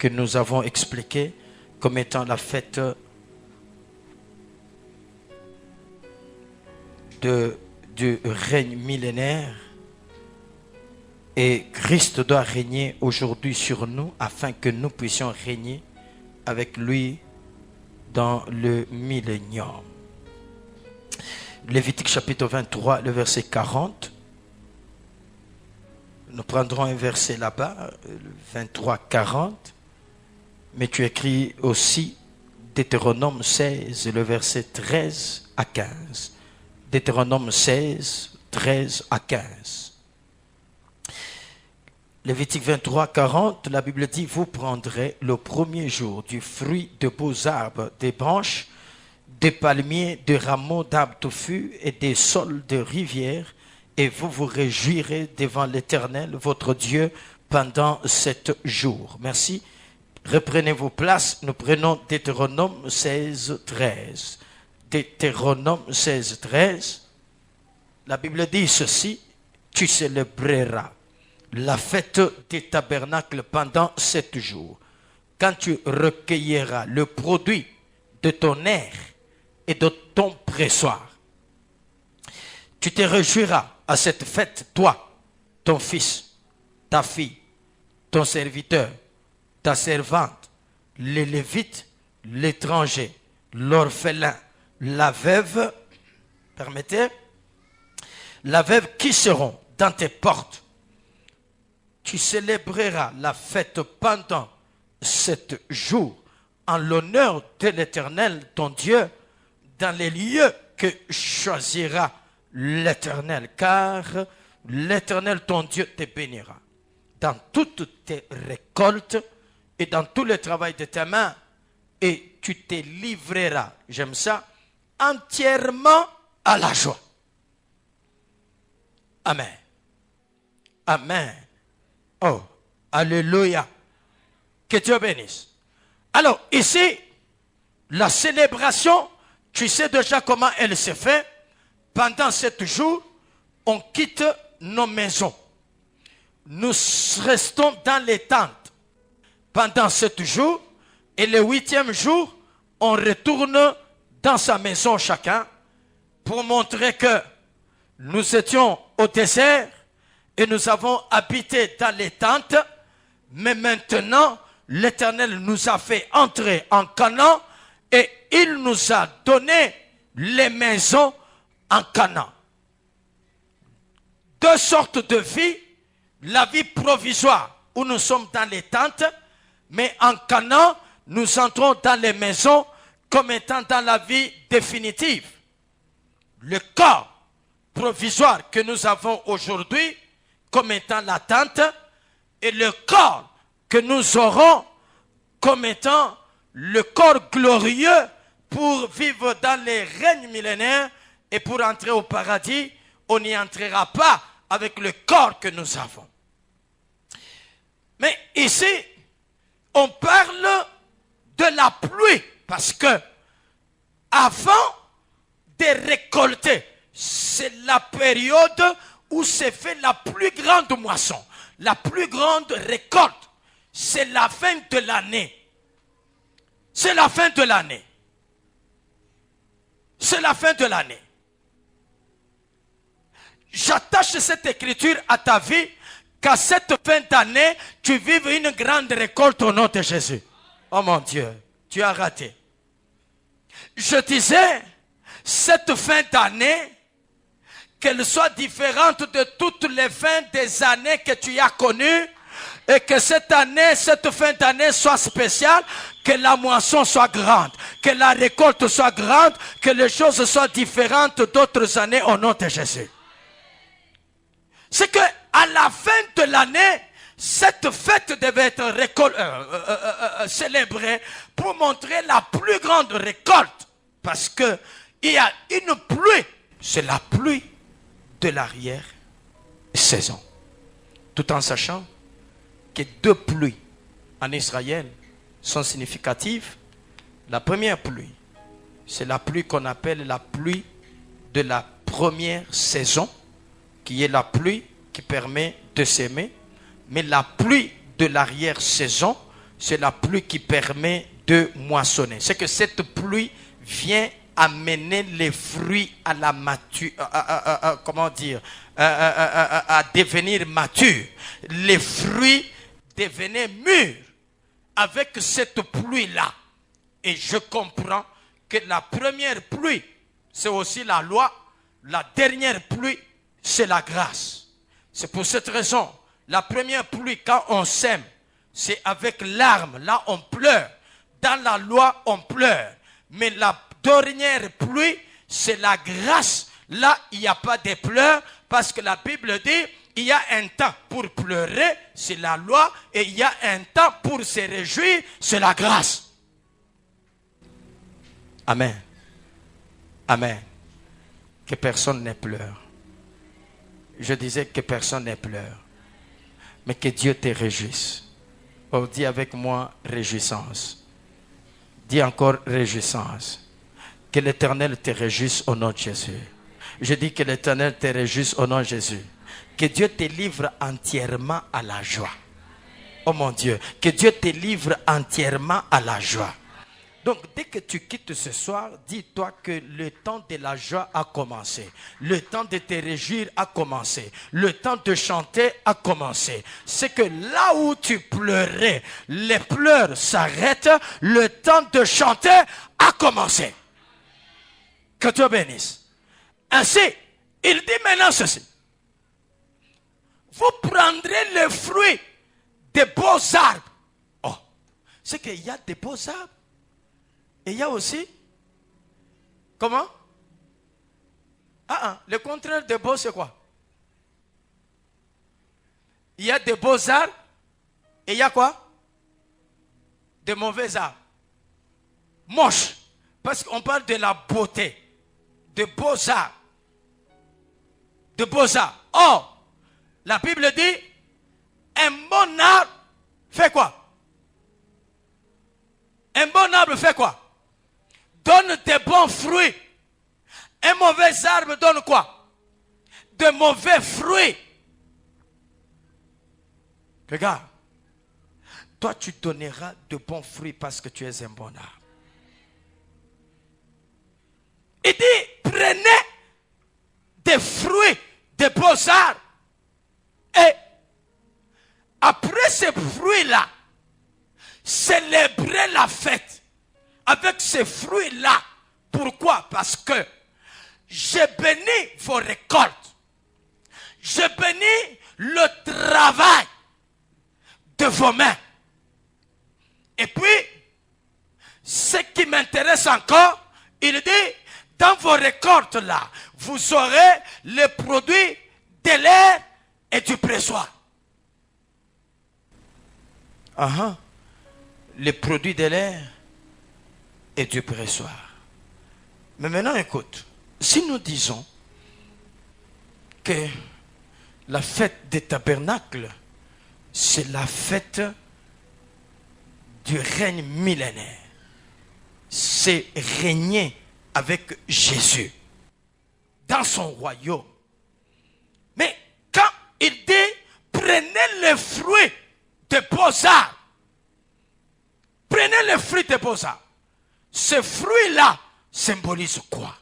que nous avons expliquée comme étant la fête du règne millénaire. Et Christ doit régner aujourd'hui sur nous afin que nous puissions régner avec lui dans le millénium. Lévitique chapitre 23, le verset 40. Nous prendrons un verset là-bas, 23, 40. Mais tu écris aussi Deutéronome 16, le verset 13 à 15. Deutéronome 16, 13 à 15. Lévitique 23, 40, la Bible dit, vous prendrez le premier jour du fruit de beaux arbres, des branches, des palmiers, des rameaux d'arbres touffus et des saules de rivières, et vous vous réjouirez devant l'Éternel, votre Dieu, pendant 7 jours. Merci. Reprenez vos places. Nous prenons Deutéronome 16, 13. Deutéronome 16, 13. La Bible dit ceci, tu célébreras la fête des tabernacles pendant 7 jours. Quand tu recueilleras le produit de ton aire et de ton pressoir, tu te réjouiras à cette fête, toi, ton fils, ta fille, ton serviteur, ta servante, les Lévites, l'étranger, l'orphelin, la veuve, permettez, la veuve qui seront dans tes portes. Tu célébreras la fête pendant 7 jours en l'honneur de l'Éternel, ton Dieu, dans les lieux que choisira l'Éternel, car l'Éternel, ton Dieu, te bénira dans toutes tes récoltes et dans tout le travail de tes mains, et tu te livreras, j'aime ça, entièrement à la joie. Amen. Amen. Oh, alléluia. Que Dieu bénisse. Alors, ici, la célébration, tu sais déjà comment elle se fait. Pendant 7 jours, on quitte nos maisons. Nous restons dans les tentes pendant 7 jours. Et le 8e jour, on retourne dans sa maison chacun pour montrer que nous étions au désert et nous avons habité dans les tentes, mais maintenant, l'Éternel nous a fait entrer en Canaan et il nous a donné les maisons en Canaan. 2 sortes de vie, la vie provisoire où nous sommes dans les tentes, mais en Canaan, nous entrons dans les maisons comme étant dans la vie définitive. Le corps provisoire que nous avons aujourd'hui comme étant la tente et le corps que nous aurons comme étant le corps glorieux pour vivre dans les règnes millénaires et pour entrer au paradis, on n'y entrera pas avec le corps que nous avons. Mais ici, on parle de la pluie parce que avant de récolter, c'est la période où se fait la plus grande moisson, la plus grande récolte. C'est la fin de l'année. C'est la fin de l'année. C'est la fin de l'année. J'attache cette écriture à ta vie, qu'à cette fin d'année, tu vives une grande récolte au nom de Jésus. Oh mon Dieu, tu as raté. Je disais, cette fin d'année, qu'elle soit différente de toutes les fins des années que tu as connues, et que cette année, cette fin d'année soit spéciale, que la moisson soit grande, que la récolte soit grande, que les choses soient différentes d'autres années au nom de Jésus. C'est que à la fin de l'année, cette fête devait être célébrée pour montrer la plus grande récolte. Parce que il y a une pluie, c'est la pluie de l'arrière-saison. Tout en sachant que 2 pluies en Israël sont significatives. La première pluie, c'est la pluie qu'on appelle la pluie de la première saison, qui est la pluie qui permet de s'aimer. Mais la pluie de l'arrière-saison, c'est la pluie qui permet de moissonner. C'est que cette pluie vient amener les fruits à la mature, comment dire, à devenir matures. Les fruits devenaient mûrs avec cette pluie-là. Et je comprends que la première pluie, c'est aussi la loi. La dernière pluie, c'est la grâce. C'est pour cette raison, la première pluie, quand on sème, c'est avec larmes. Là, on pleure. Dans la loi, on pleure. Mais la dernière pluie, c'est la grâce. Là, il n'y a pas de pleurs parce que la Bible dit, il y a un temps pour pleurer, c'est la loi, et il y a un temps pour se réjouir, c'est la grâce. Amen. Amen. Que personne ne pleure. Je disais que personne ne pleure. Mais que Dieu te réjouisse. Oh, dis avec moi réjouissance. Dis encore réjouissance. Que l'Éternel te réjouisse au nom de Jésus. Je dis que l'Éternel te réjouisse au nom de Jésus. Que Dieu te livre entièrement à la joie. Oh mon Dieu, que Dieu te livre entièrement à la joie. Donc, dès que tu quittes ce soir, dis-toi que le temps de la joie a commencé. Le temps de te réjouir a commencé. Le temps de chanter a commencé. C'est que là où tu pleurais, les pleurs s'arrêtent. Le temps de chanter a commencé. Que Dieu bénisse. Ainsi, il dit maintenant ceci. Vous prendrez le fruit des beaux arbres. Oh, c'est qu'il y a des beaux arbres. Et il y a aussi, comment? Le contraire de beau, c'est quoi? Il y a des beaux arbres et il y a quoi? De mauvais arbres. Moche. Parce qu'on parle de la beauté. De beaux arbres. De beaux arbres. Or, la Bible dit, un bon arbre fait quoi? Un bon arbre fait quoi? Donne des bons fruits. Un mauvais arbre donne quoi? De mauvais fruits. Regarde. Toi, tu donneras de bons fruits parce que tu es un bon arbre. Il dit, prenez des fruits, des beaux arbres. Et après ces fruits-là, célébrez la fête. Avec ces fruits-là. Pourquoi? Parce que j'ai béni vos récoltes. J'ai béni le travail de vos mains. Et puis, ce qui m'intéresse encore, il dit, dans vos récoltes-là, vous aurez les produits de l'air et du pressoir. Les produits de l'air et du pressoir. Mais maintenant, écoute, si nous disons que la fête des tabernacles, c'est la fête du règne millénaire. C'est régner avec Jésus dans son royaume. Mais quand il dit, prenez les fruits des beaux arbres, prenez les fruits des beaux arbres, ce fruit-là symbolise quoi?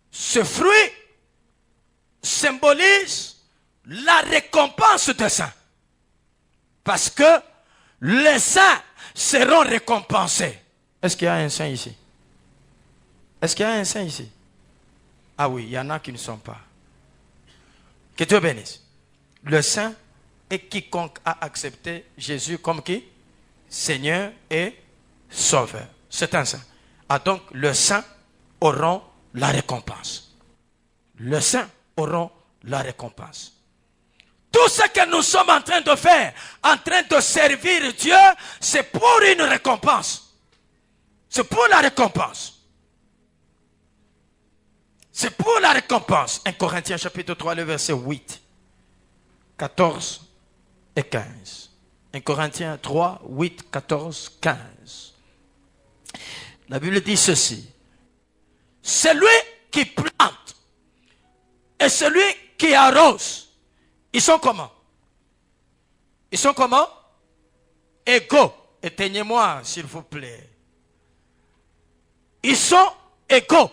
Ce fruit symbolise la récompense des saints. Parce que les saints seront récompensés. Est-ce qu'il y a un saint ici? Est-ce qu'il y a un saint ici? Ah oui, il y en a qui ne sont pas. Que Dieu bénisse. Le saint est quiconque a accepté Jésus comme qui? Seigneur et Sauveur. C'est un saint. Ah donc, les saints auront la récompense. Les saints auront la récompense. Tout ce que nous sommes en train de faire, en train de servir Dieu, c'est pour une récompense. C'est pour la récompense. C'est pour la récompense. 1 Corinthiens chapitre 3, le verset 8, 14 et 15. 1 Corinthiens 3, 8, 14, 15. La Bible dit ceci. Celui qui plante et celui qui arrose, ils sont comment? Ils sont comment? Égaux. Éteignez-moi, s'il vous plaît. Ils sont égaux.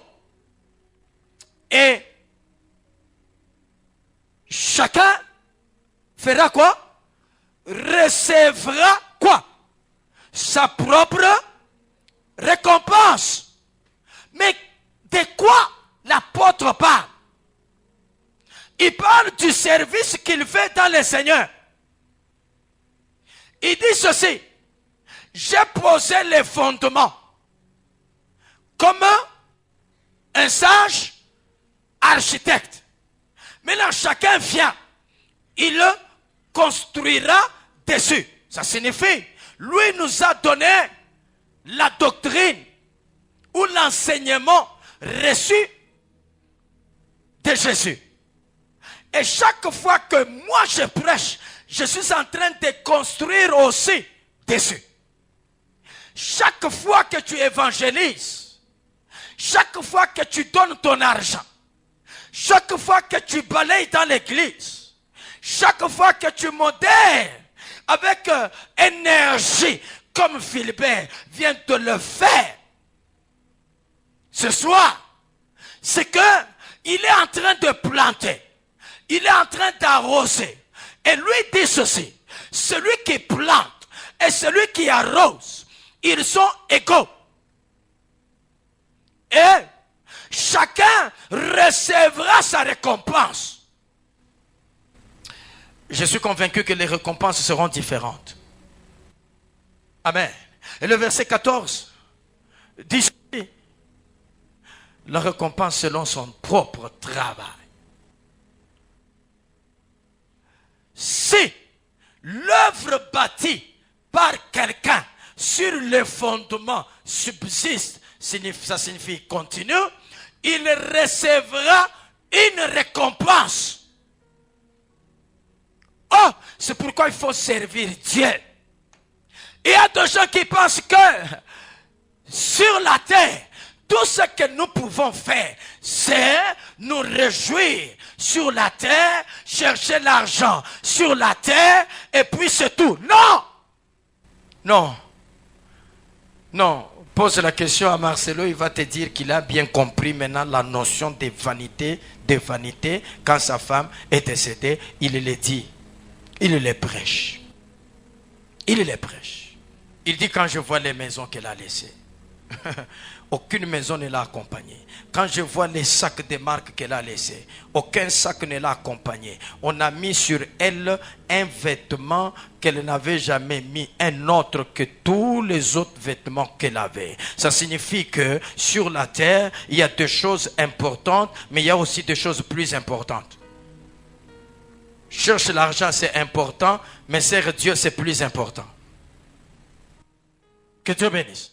Et chacun fera quoi? Recevra quoi? Sa propre récompense. Mais de quoi l'apôtre parle? Il parle du service qu'il fait dans le Seigneur. Il dit ceci: j'ai posé les fondements comme un sage architecte. Maintenant, chacun vient, il construira dessus. Ça signifie, lui nous a donné la doctrine ou l'enseignement reçu de Jésus. Et chaque fois que moi je prêche, je suis en train de construire aussi dessus. Chaque fois que tu évangélises, chaque fois que tu donnes ton argent, chaque fois que tu balayes dans l'église, chaque fois que tu modères avec énergie, comme Philibert vient de le faire ce soir, c'est que il est en train de planter, il est en train d'arroser. Et lui dit ceci: celui qui plante et celui qui arrose, ils sont égaux. Et chacun recevra sa récompense. Je suis convaincu que les récompenses seront différentes. Amen. Et le verset 14 dit: la récompense selon son propre travail. Si l'œuvre bâtie par quelqu'un sur le fondement subsiste, ça signifie continue, il recevra une récompense. Oh, c'est pourquoi il faut servir Dieu. Il y a des gens qui pensent que sur la terre, tout ce que nous pouvons faire, c'est nous réjouir sur la terre, chercher l'argent sur la terre, et puis c'est tout. Non! Non. Non. Pose la question à Marcelo, il va te dire qu'il a bien compris maintenant la notion de vanité. Quand sa femme est décédée, il le dit. Il les prêche. Il les prêche. Il dit: quand je vois les maisons qu'elle a laissées, aucune maison ne l'a accompagnée. Quand je vois les sacs de marque qu'elle a laissés, aucun sac ne l'a accompagnée. On a mis sur elle un vêtement qu'elle n'avait jamais mis, un autre que tous les autres vêtements qu'elle avait. Ça signifie que sur la terre, il y a des choses importantes, mais il y a aussi des choses plus importantes. Chercher l'argent, c'est important, mais servir Dieu, c'est plus important. Que Dieu bénisse.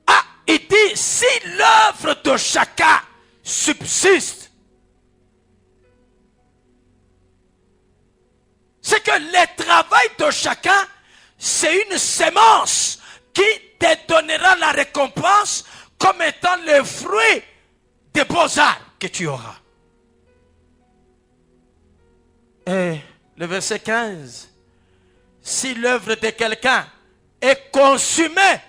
Ah, il dit: si l'œuvre de chacun subsiste, c'est que le travail de chacun, c'est une sémence qui te donnera la récompense comme étant le fruit des beaux-arts que tu auras. Et le verset 15, si l'œuvre de quelqu'un est consumée,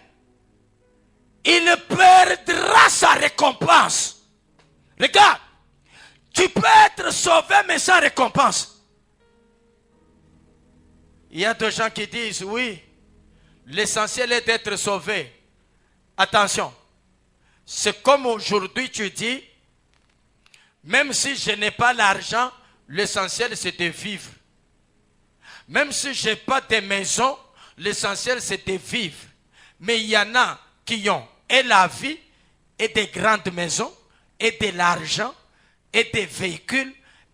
il perdra sa récompense. Regarde, tu peux être sauvé mais sans récompense. Il y a des gens qui disent: oui, l'essentiel est d'être sauvé. Attention, c'est comme aujourd'hui tu dis: même si je n'ai pas l'argent, l'essentiel c'est de vivre. Même si je n'ai pas de maison, l'essentiel c'est de vivre. Mais il y en a qui ont et la vie, et des grandes maisons, et de l'argent, et des véhicules,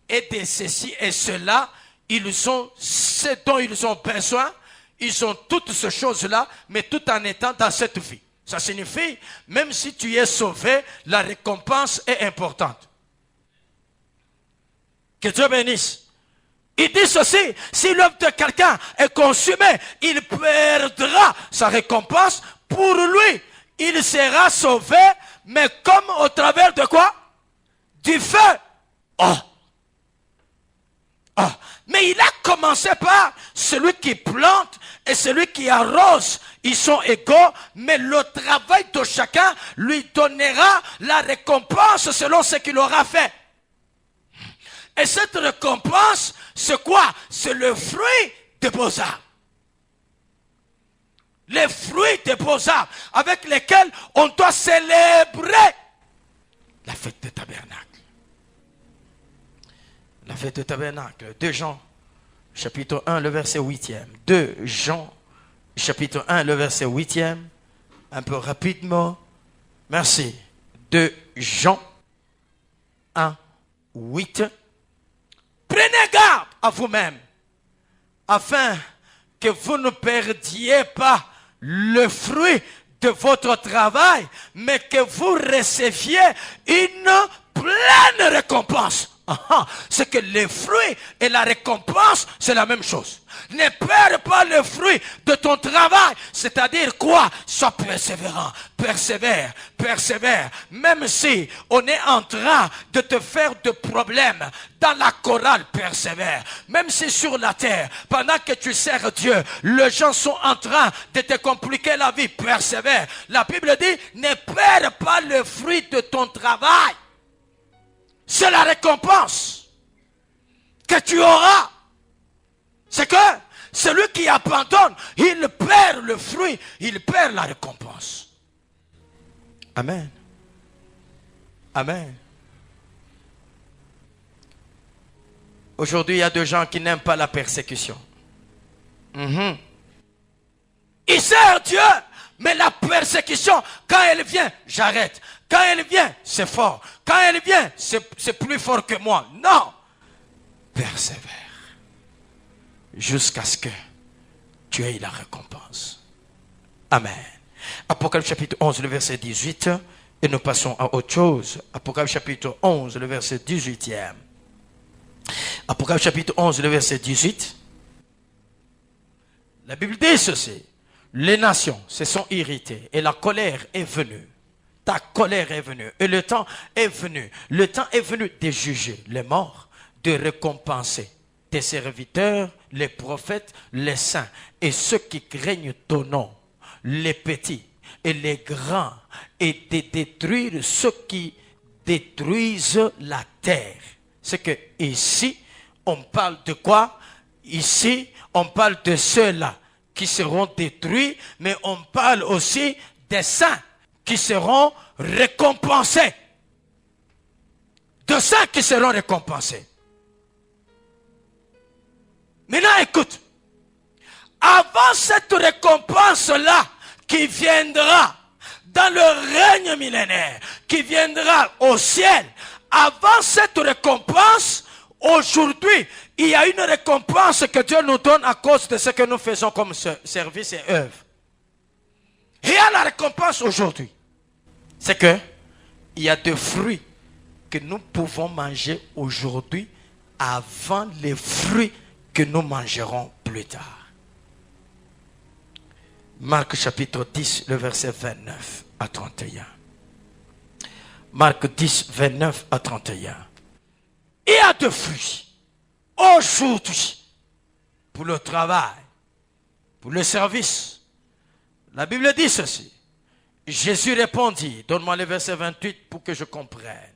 et de ceci et cela. Ils ont ce dont ils ont besoin. Ils ont toutes ces choses-là, mais tout en étant dans cette vie. Ça signifie, même si tu es sauvé, la récompense est importante. Que Dieu bénisse. Il dit ceci: si l'œuvre de quelqu'un est consumée, il perdra sa récompense. Pour lui, il sera sauvé, mais comme au travers de quoi? Du feu. Oh. Oh. Mais il a commencez par celui qui plante et celui qui arrose. Ils sont égaux, mais le travail de chacun lui donnera la récompense selon ce qu'il aura fait. Et cette récompense, c'est quoi? C'est le fruit des beaux-arts. Les fruits des beaux-arts avec lesquels on doit célébrer la fête des tabernacles. La fête des tabernacles. 2 Jean, chapitre 1, le verset 8e. 2 Jean, chapitre 1, le verset 8e. Un peu rapidement. Merci. 2 Jean 1, 8. Prenez garde à vous-même, afin que vous ne perdiez pas le fruit de votre travail, mais que vous receviez une pleine récompense. C'est que les fruits et la récompense, c'est la même chose. Ne perds pas le fruit de ton travail. C'est-à-dire quoi? Sois persévérant, persévère, persévère. Même si on est en train de te faire de problèmes dans la chorale, persévère. Même si sur la terre, pendant que tu sers Dieu, les gens sont en train de te compliquer la vie, persévère. La Bible dit, ne perds pas le fruit de ton travail. C'est la récompense que tu auras. C'est que celui qui abandonne, il perd le fruit, il perd la récompense. Amen. Amen. Aujourd'hui, il y a des gens qui n'aiment pas la persécution. Ils servent Dieu, mais la persécution, quand elle vient, j'arrête. Quand elle vient, c'est fort. Quand elle vient, c'est plus fort que moi. Non. Persévère. Jusqu'à ce que tu aies la récompense. Amen. Apocalypse chapitre 11, le verset 18. Et nous passons à autre chose. Apocalypse chapitre 11, le verset 18e. Apocalypse chapitre 11, le verset 18. La Bible dit ceci. Les nations se sont irritées et la colère est venue. Ta colère est venue et le temps est venu. Le temps est venu de juger les morts, de récompenser tes serviteurs, les prophètes, les saints et ceux qui craignent ton nom, les petits et les grands, et de détruire ceux qui détruisent la terre. C'est que ici, on parle de quoi? Ici, on parle de ceux-là qui seront détruits, mais on parle aussi des saints qui seront récompensés. De saints qui seront récompensés. Maintenant, écoute. Avant cette récompense-là qui viendra dans le règne millénaire, qui viendra au ciel, avant cette récompense, aujourd'hui, il y a une récompense que Dieu nous donne à cause de ce que nous faisons comme service et œuvre. Il y a la récompense aujourd'hui. C'est que il y a des fruits que nous pouvons manger aujourd'hui avant les fruits que nous mangerons plus tard. Marc chapitre 10, le verset 29 à 31. Marc 10, 29 à 31. Il y a des fruits aujourd'hui pour le travail, pour le service. La Bible dit ceci. Jésus répondit, donne-moi le verset 28 pour que je comprenne.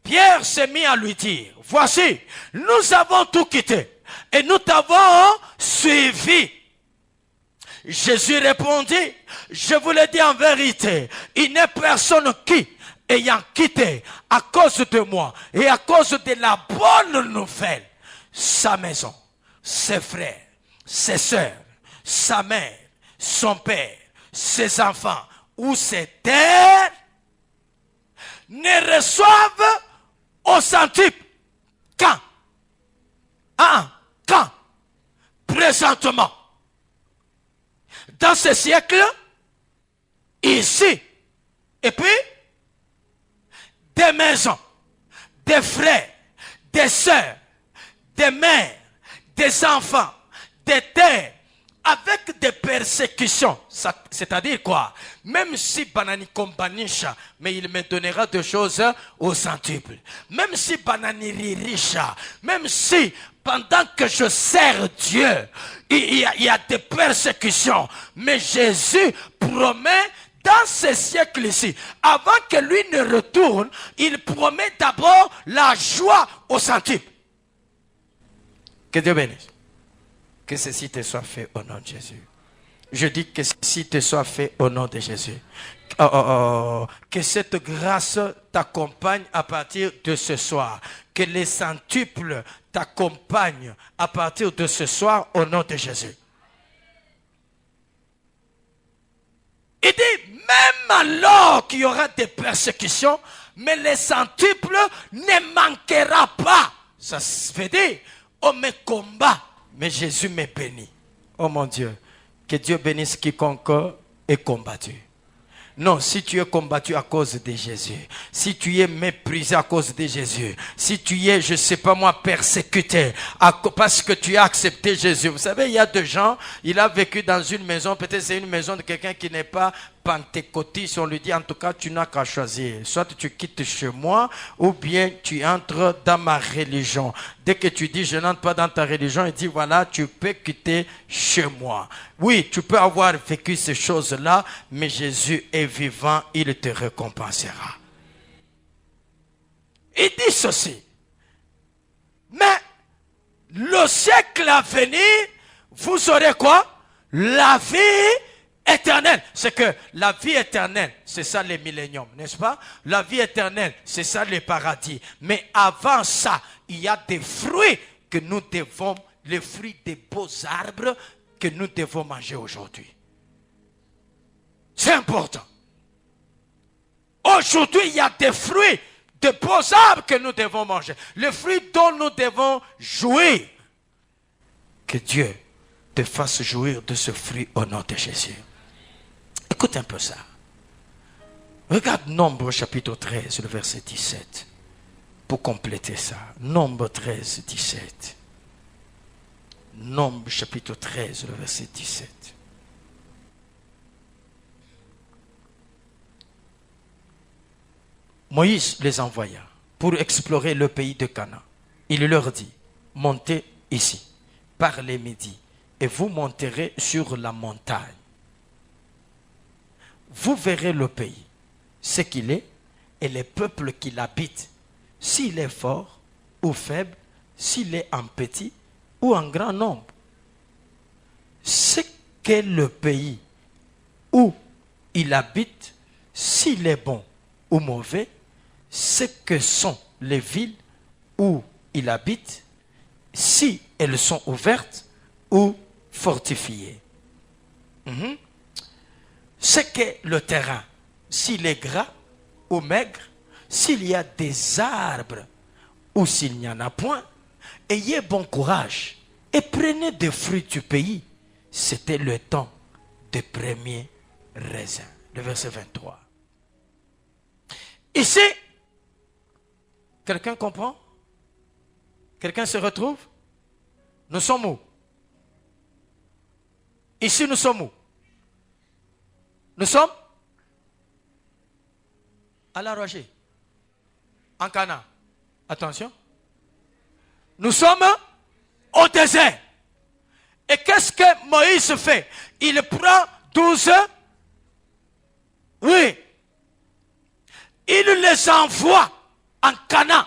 Pierre s'est mis à lui dire, voici, nous avons tout quitté et nous t'avons suivi. Jésus répondit, je vous le dis en vérité, il n'est personne qui, ayant quitté à cause de moi et à cause de la bonne nouvelle, sa maison, ses frères, ses sœurs, sa mère, son père, ses enfants ou ses terres, ne reçoivent au centuple. Quand? Quand? Présentement. Dans ce siècle, ici, et puis, des maisons, des frères, des sœurs, des mères, des enfants, des terres, avec des persécutions. C'est-à-dire quoi? Même si banani kombanisha, mais il me donnera des choses au centuple. Même si banani ririsha, même si pendant que je sers Dieu, il y a des persécutions. Mais Jésus promet dans ce siècle-ci, avant que lui ne retourne, il promet d'abord la joie aux centipes. Que Dieu bénisse. Que ceci te soit fait au nom de Jésus. Je dis que ceci te soit fait au nom de Jésus. Que cette grâce t'accompagne à partir de ce soir. Que les centuples t'accompagnent à partir de ce soir au nom de Jésus. Il dit, même alors qu'il y aura des persécutions, mais les centuples ne manquera pas. Ça veut dire, on me combat, mais Jésus me bénit. Oh mon Dieu, que Dieu bénisse quiconque est combattu. Non, si tu es combattu à cause de Jésus, si tu es méprisé à cause de Jésus, si tu es, je ne sais pas moi, persécuté parce que tu as accepté Jésus. Vous savez, il y a des gens, il a vécu dans une maison, peut-être c'est une maison de quelqu'un qui n'est pas pentecôtiste, on lui dit en tout cas tu n'as qu'à choisir. Soit tu quittes chez moi ou bien tu entres dans ma religion. Dès que tu dis je n'entre pas dans ta religion, il dit voilà, tu peux quitter chez moi. Oui, tu peux avoir vécu ces choses-là, mais Jésus est vivant, il te récompensera. Il dit ceci. Mais le siècle à venir, vous aurez quoi? La vie éternelle. C'est que la vie éternelle, c'est ça les milléniums, n'est-ce pas? La vie éternelle, c'est ça les paradis. Mais avant ça, il y a des fruits que nous devons, les fruits des beaux arbres que nous devons manger aujourd'hui. C'est important. Aujourd'hui, il y a des fruits de beaux arbres que nous devons manger. Les fruits dont nous devons jouir. Que Dieu te fasse jouir de ce fruit au nom de Jésus. Écoute un peu ça. Regarde Nombre chapitre 13, le verset 17. Pour compléter ça. Nombre 13, 17. Nombre chapitre 13, le verset 17. Moïse les envoya pour explorer le pays de Canaan. Il leur dit, montez ici, par les Médis, et vous monterez sur la montagne. Vous verrez le pays, ce qu'il est, et les peuples qui l'habitent, s'il est fort ou faible, s'il est en petit ou en grand nombre. Ce qu'est le pays où il habite, s'il est bon ou mauvais, ce que sont les villes où il habite, si elles sont ouvertes ou fortifiées. Ce qu'est le terrain, s'il est gras ou maigre, s'il y a des arbres ou s'il n'y en a point, ayez bon courage et prenez des fruits du pays. C'était le temps des premiers raisins. Le verset 23. Ici, quelqu'un comprend? Quelqu'un se retrouve? Nous sommes où? Ici, nous sommes où? Nous sommes à la Roger, en Canaan. Attention. Nous sommes au désert. Et qu'est-ce que Moïse fait? Il prend 12. Oui. Il les envoie en Canaan.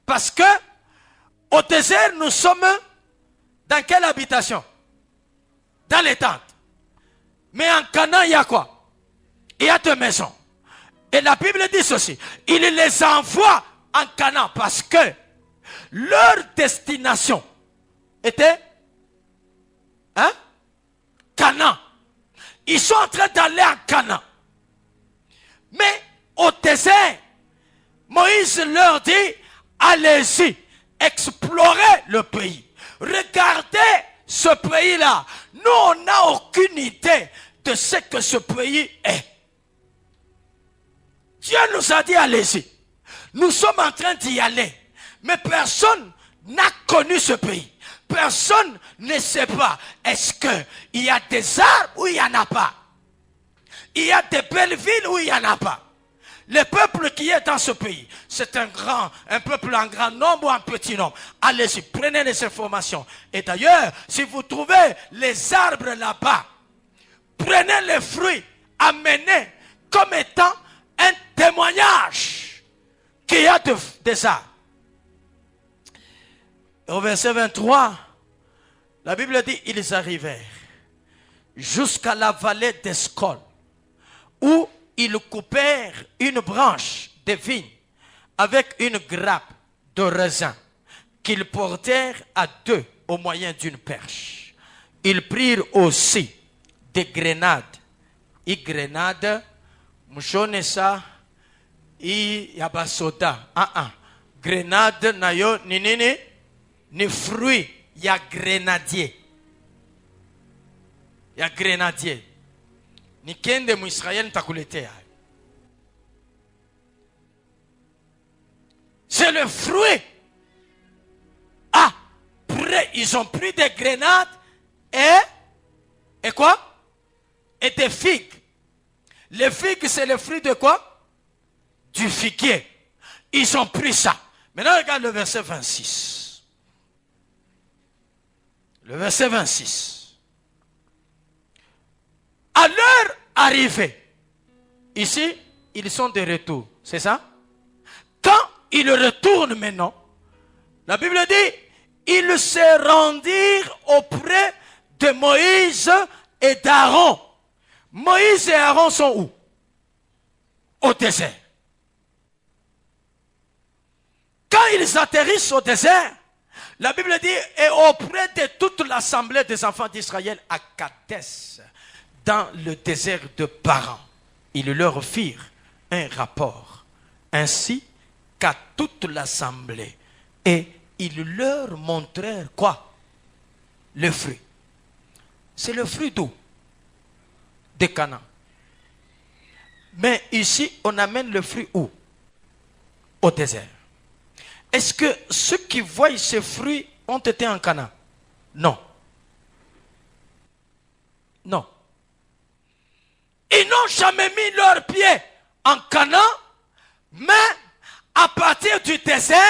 Parce que au désert, nous sommes dans quelle habitation? Dans les tentes. Mais en Canaan, il y a quoi? Il y a 2 maisons. Et la Bible dit ceci. Il les envoie en Canaan parce que leur destination était Canaan. Ils sont en train d'aller en Canaan. Mais au désert, Moïse leur dit, allez-y, explorez le pays. Regardez ce pays-là. Nous, on n'a aucune idée de ce que ce pays est. Dieu nous a dit, allez-y. Nous sommes en train d'y aller. Mais personne n'a connu ce pays. Personne ne sait pas. Est-ce qu'il y a des arbres ou il n'y en a pas? Il y a des belles villes ou il n'y en a pas? le peuple qui est dans ce pays, c'est un peuple en grand nombre ou en petit nombre. Allez-y, prenez les informations. Et d'ailleurs, si vous trouvez les arbres là-bas, prenez les fruits, amenez comme étant un témoignage qu'il y a des arbres. Au verset 23, la Bible dit, ils arrivèrent jusqu'à la vallée d'Escol, où ils coupèrent une branche de vigne avec une grappe de raisin qu'ils portèrent à deux au moyen d'une perche. Ils prirent aussi des grenades. Et grenades, mouchonesa, et yabasoda. Grenade, nayo, ni fruit, ya grenadier. Ya grenadier. Ni kende mu Israël takulete. C'est le fruit. Après, ils ont pris des grenades et quoi? Et des figues. Les figues, c'est le fruit de quoi? Du figuier. Ils ont pris ça. Maintenant, regarde le verset 26. Le verset 26. À leur arrivée, ici, ils sont de retour. C'est ça? Quand ils retournent maintenant, la Bible dit, ils se rendirent auprès de Moïse et d'Aaron. Moïse et Aaron sont où? Au désert. Quand ils atterrissent au désert, la Bible dit, et auprès de toute l'assemblée des enfants d'Israël à Kadesh, dans le désert de Paran, ils leur firent un rapport, ainsi qu'à toute l'assemblée. Et ils leur montrèrent quoi? Le fruit. C'est le fruit d'où? De Canaan. Mais ici, on amène le fruit où? Au désert. Est-ce que ceux qui voient ces fruits ont été en Canaan? Non. Non. Ils n'ont jamais mis leurs pieds en Canaan, mais à partir du désert,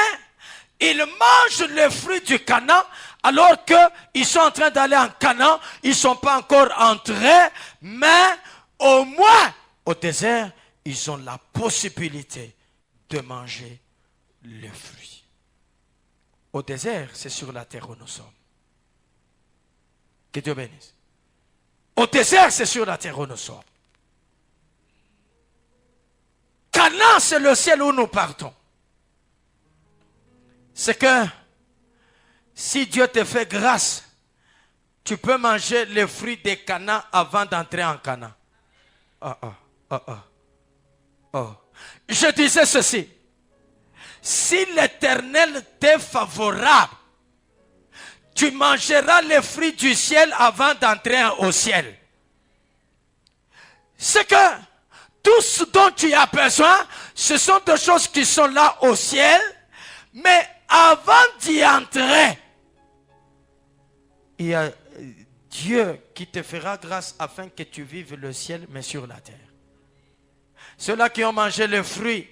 ils mangent les fruits du Canaan, alors qu'ils sont en train d'aller en Canaan, ils ne sont pas encore entrés, mais au moins, au désert, ils ont la possibilité de manger les fruits. Au désert, c'est sur la terre où nous sommes. Que Dieu bénisse. Au désert, c'est sur la terre où nous sommes. Canaan, c'est le ciel où nous partons. C'est que si Dieu te fait grâce, tu peux manger les fruits de Canaan avant d'entrer en Canaan. Je disais ceci. Si l'Éternel t'est favorable, tu mangeras les fruits du ciel avant d'entrer au ciel. C'est que tout ce dont tu as besoin, ce sont des choses qui sont là au ciel, mais avant d'y entrer, il y a Dieu qui te fera grâce afin que tu vives le ciel, mais sur la terre. Ceux-là qui ont mangé les fruits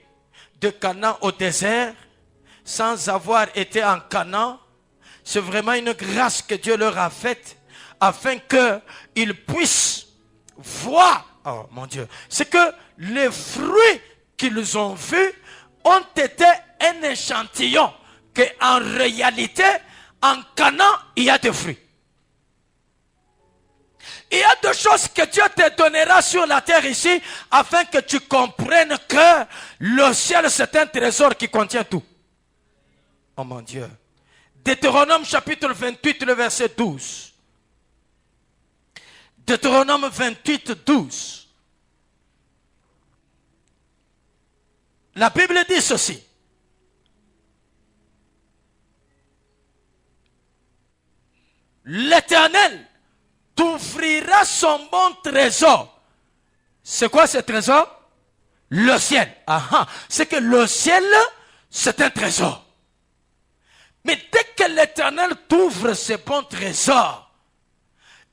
de Canaan au désert, sans avoir été en Canaan, c'est vraiment une grâce que Dieu leur a faite, afin qu'ils puissent voir, oh mon Dieu, c'est que les fruits qu'ils ont vus ont été un échantillon, qu'en réalité, en Canaan, il y a des fruits. Il y a des choses que Dieu te donnera sur la terre ici, afin que tu comprennes que le ciel, c'est un trésor qui contient tout. Oh mon Dieu. Deutéronome chapitre 28, le verset 12. Deutéronome 28, 12. La Bible dit ceci. L'Éternel t'ouvrira son bon trésor. C'est quoi ce trésor? Le ciel. C'est que le ciel, c'est un trésor. Mais dès que l'Éternel t'ouvre ce bon trésor,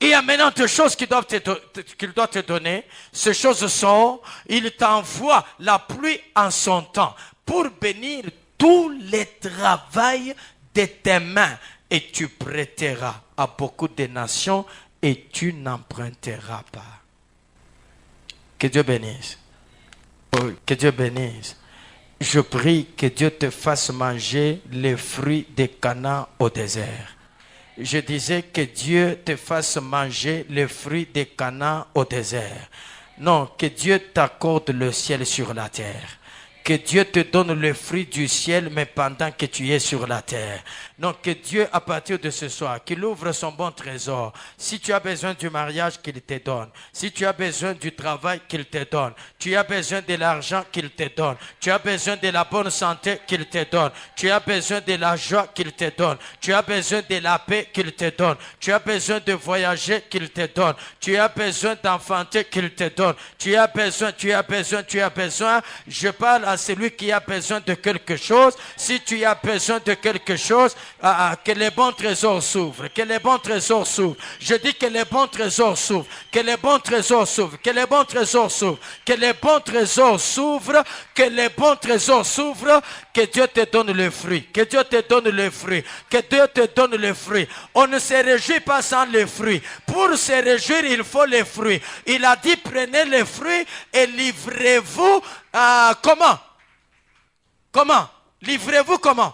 Il y a maintenant deux choses qu'il doit te donner. Ces choses sont, il t'envoie la pluie en son temps pour bénir tout le travail de tes mains. Et tu prêteras à beaucoup de nations et tu n'emprunteras pas. Que Dieu bénisse. Oh, que Dieu bénisse. Je prie que Dieu te fasse manger les fruits de Canaan au désert. Je disais que Dieu te fasse manger les fruits de Canaan au désert. Non, que Dieu t'accorde le ciel sur la terre. Que Dieu te donne le fruit du ciel, mais pendant que tu es sur la terre. Donc, que Dieu, à partir de ce soir, qu'il ouvre son bon trésor. Si tu as besoin du mariage, qu'il te donne. Si tu as besoin du travail, qu'il te donne. Tu as besoin de l'argent, qu'il te donne. Tu as besoin de la bonne santé, qu'il te donne. Tu as besoin de la joie, qu'il te donne. Tu as besoin de la paix, qu'il te donne. Tu as besoin de voyager, qu'il te donne. Tu as besoin d'enfanter, qu'il te donne. Tu as besoin. Je parle à celui qui a besoin de quelque chose. Si tu as besoin de quelque chose, que les bons trésors s'ouvrent. Que les bons trésors s'ouvrent. Je dis que les bons trésors s'ouvrent. Que les bons trésors s'ouvrent. Que les bons trésors s'ouvrent. Que les bons trésors s'ouvrent. Que les bons trésors s'ouvrent. Que Dieu te donne le fruit. Que Dieu te donne le fruit. Que Dieu te donne le fruit. On ne se réjouit pas sans les fruits. Pour se réjouir, il faut les fruits. Il a dit, prenez les fruits et livrez-vous. Comment? Comment? Livrez-vous comment?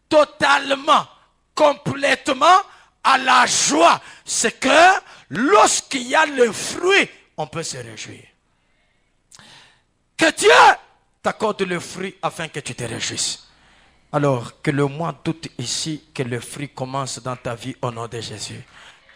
Totalement, complètement à la joie. C'est que lorsqu'il y a le fruit, on peut se réjouir. Que Dieu t'accorde le fruit afin que tu te réjouisses. Alors, que le mois d'août ici, que le fruit commence dans ta vie au nom de Jésus.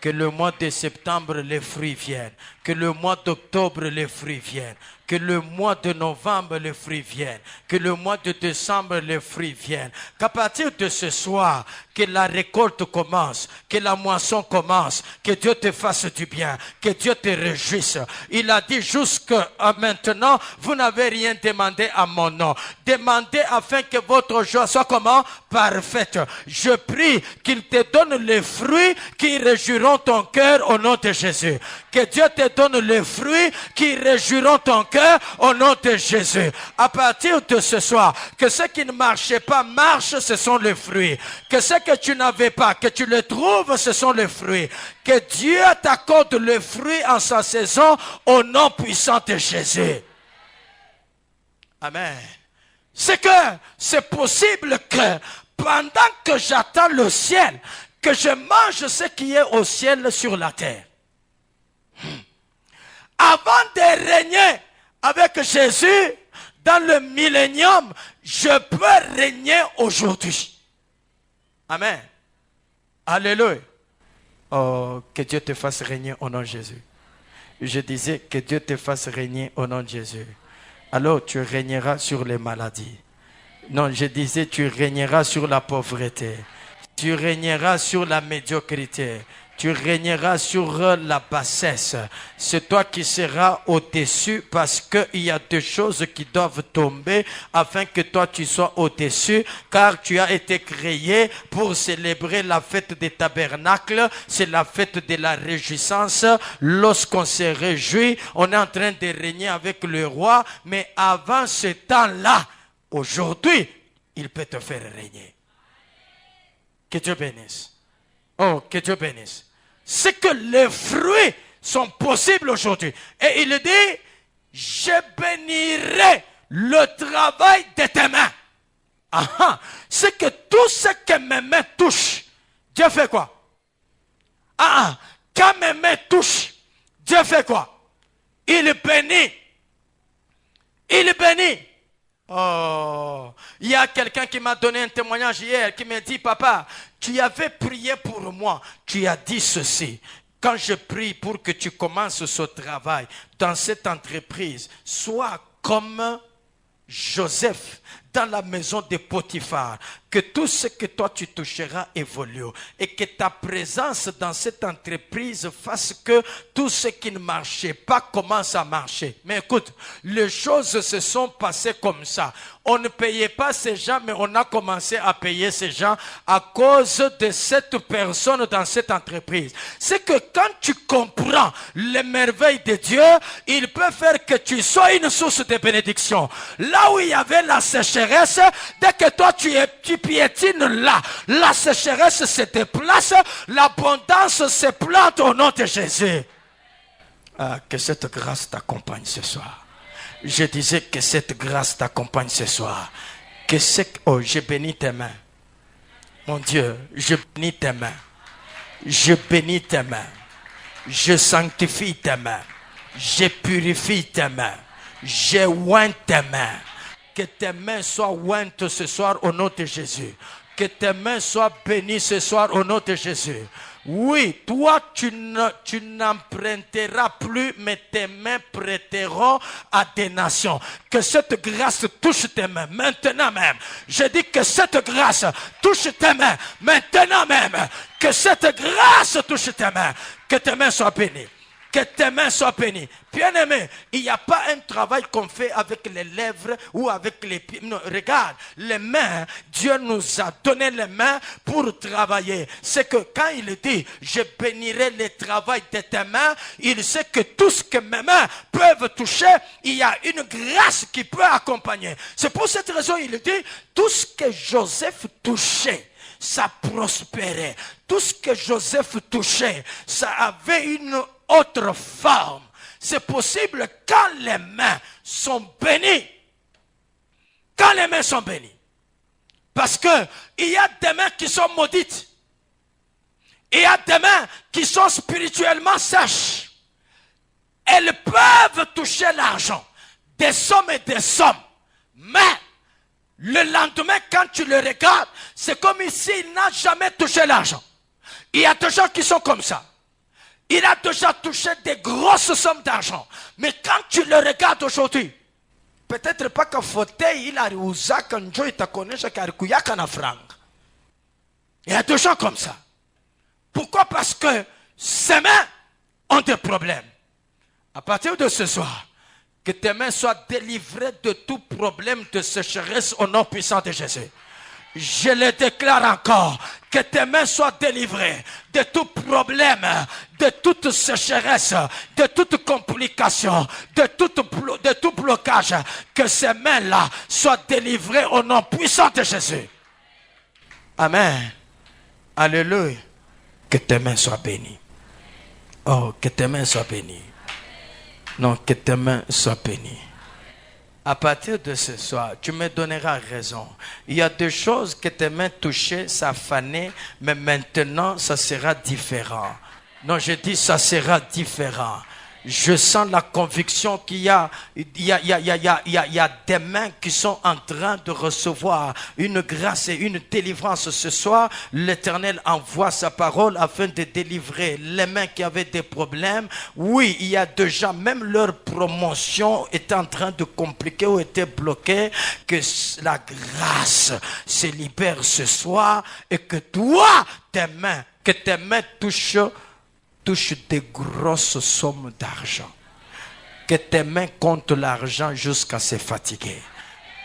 Que le mois de septembre, les fruits viennent. Que le mois d'octobre, les fruits viennent. Que le mois de novembre, les fruits viennent. Que le mois de décembre, les fruits viennent. Qu'à partir de ce soir, que la récolte commence. Que la moisson commence. Que Dieu te fasse du bien. Que Dieu te réjouisse. Il a dit jusqu'à maintenant, vous n'avez rien demandé à mon nom. Demandez afin que votre joie soit comment? Parfaite. Je prie qu'il te donne les fruits qui réjouiront ton cœur au nom de Jésus. Que Dieu te donne les fruits qui réjouiront ton cœur au nom de Jésus. À partir de ce soir, que ce qui ne marchait pas marche, ce sont les fruits. Que ce que tu n'avais pas, que tu le trouves, ce sont les fruits. Que Dieu t'accorde le fruit en sa saison au nom puissant de Jésus. Amen. C'est que c'est possible que pendant que j'attends le ciel, que je mange ce qui est au ciel sur la terre. Avant de régner avec Jésus dans le millénium, je peux régner aujourd'hui. Amen. Alléluia. Oh, que Dieu te fasse régner au nom de Jésus. Je disais que Dieu te fasse régner au nom de Jésus. Alors tu régneras sur les maladies. Non, je disais tu régneras sur la pauvreté. Tu régneras sur la médiocrité. Tu régneras sur la bassesse. C'est toi qui seras au-dessus parce qu'il y a deux choses qui doivent tomber afin que toi tu sois au-dessus, car tu as été créé pour célébrer la fête des tabernacles. C'est la fête de la réjouissance. Lorsqu'on se réjouit, on est en train de régner avec le roi, mais avant ce temps-là, aujourd'hui, il peut te faire régner. Que Dieu bénisse. Oh, que Dieu bénisse. C'est que les fruits sont possibles aujourd'hui. Et il dit, je bénirai le travail de tes mains. C'est que tout ce que mes mains touchent, Dieu fait quoi? Quand mes mains touchent, Dieu fait quoi? Il bénit. Il bénit. Oh, il y a quelqu'un qui m'a donné un témoignage hier qui m'a dit, papa, tu avais prié pour moi, tu as dit ceci. Quand je prie pour que tu commences ce travail dans cette entreprise, sois comme Joseph dans la maison de Potiphar, que tout ce que toi tu toucheras évolue et que ta présence dans cette entreprise fasse que tout ce qui ne marchait pas commence à marcher. Mais écoute, les choses se sont passées comme ça. On ne payait pas ces gens, mais on a commencé à payer ces gens à cause de cette personne dans cette entreprise. C'est que quand tu comprends les merveilles de Dieu, il peut faire que tu sois une source de bénédiction. Là où il y avait la sécheresse, dès que toi tu piétines là, la sécheresse se déplace, l'abondance se plante au nom de Jésus. Ah, que cette grâce t'accompagne ce soir. Je disais que cette grâce t'accompagne ce soir. Oh, je bénis tes mains. Mon Dieu, je bénis tes mains. Je bénis tes mains. Je sanctifie tes mains. Je purifie tes mains. Je oins tes mains. Que tes mains soient ointes ce soir au nom de Jésus. Que tes mains soient bénies ce soir au nom de Jésus. Oui, toi, tu n'emprunteras plus, mais tes mains prêteront à des nations. Que cette grâce touche tes mains, maintenant même. Je dis que cette grâce touche tes mains, maintenant même. Que cette grâce touche tes mains. Que tes mains soient bénies. Que tes mains soient bénies. Bien-aimé, il n'y a pas un travail qu'on fait avec les lèvres ou avec les pieds. Non, regarde, les mains, Dieu nous a donné les mains pour travailler. C'est que quand il dit, je bénirai le travail de tes mains, il sait que tout ce que mes mains peuvent toucher, il y a une grâce qui peut accompagner. C'est pour cette raison il dit, tout ce que Joseph touchait, ça prospérait. Tout ce que Joseph touchait, ça avait une autre forme. C'est possible quand les mains sont bénies. Quand les mains sont bénies. Parce que il y a des mains qui sont maudites. Il y a des mains qui sont spirituellement sèches. Elles peuvent toucher l'argent. Des sommes et des sommes. Mais le lendemain, quand tu le regardes, c'est comme si il n'a jamais touché l'argent. Il y a des gens qui sont comme ça. Il a déjà touché des grosses sommes d'argent. Mais quand tu le regardes aujourd'hui, peut-être pas qu'un fauteuil, il a réussi quand Dieu t'a connu, qu'il a un franc. Il y a des gens comme ça. Pourquoi? Parce que ses mains ont des problèmes. À partir de ce soir, que tes mains soient délivrées de tout problème de sécheresse au nom puissant de Jésus. Je le déclare encore, que tes mains soient délivrées de tout problème, de toute sécheresse, de toute complication, de tout blocage. Que ces mains-là soient délivrées au nom puissant de Jésus. Amen. Alléluia. Que tes mains soient bénies. Oh, que tes mains soient bénies. Non, que tes mains soient bénies. À partir de ce soir, tu me donneras raison. Il y a des choses que tes mains touchaient, ça fanait, mais maintenant, ça sera différent. Non, je dis, ça sera différent. Je sens la conviction qu'il y a des mains qui sont en train de recevoir une grâce et une délivrance ce soir. L'Éternel envoie sa parole afin de délivrer les mains qui avaient des problèmes. Oui, il y a déjà, même leur promotion est en train de compliquer ou était bloquée. Que la grâce se libère ce soir et que toi, que tes mains touche des grosses sommes d'argent. Que tes mains comptent l'argent jusqu'à se fatiguer.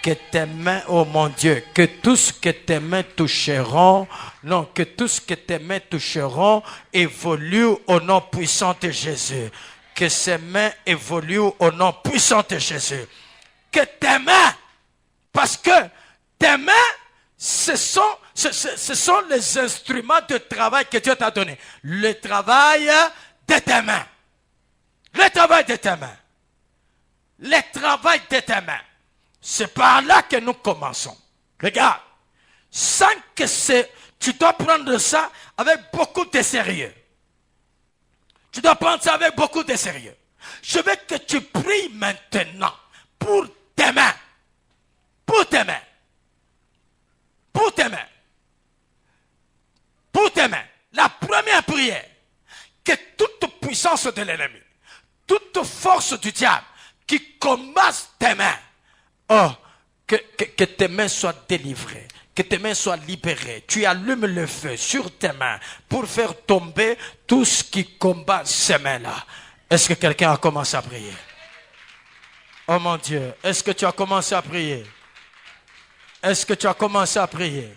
Que tes mains, oh mon Dieu, que tout ce que tes mains toucheront, non, que tout ce que tes mains toucheront évolue au nom puissant de Jésus. Que ces mains évoluent au nom puissant de Jésus. Que tes mains, parce que tes mains, ce sont les instruments de travail que Dieu t'a donné. Le travail de tes mains. Le travail de tes mains. Le travail de tes mains. C'est par là que nous commençons. Regarde. Sans que tu dois prendre ça avec beaucoup de sérieux. Tu dois prendre ça avec beaucoup de sérieux. Je veux que tu pries maintenant pour tes mains. Pour tes mains. Pour tes mains. Pour tes mains. La première prière. Que toute puissance de l'ennemi, toute force du diable qui combat tes mains, oh, que tes mains soient délivrées. Que tes mains soient libérées. Tu allumes le feu sur tes mains pour faire tomber tout ce qui combat ces mains-là. Est-ce que quelqu'un a commencé à prier? Oh mon Dieu, est-ce que tu as commencé à prier? Est-ce que tu as commencé à prier?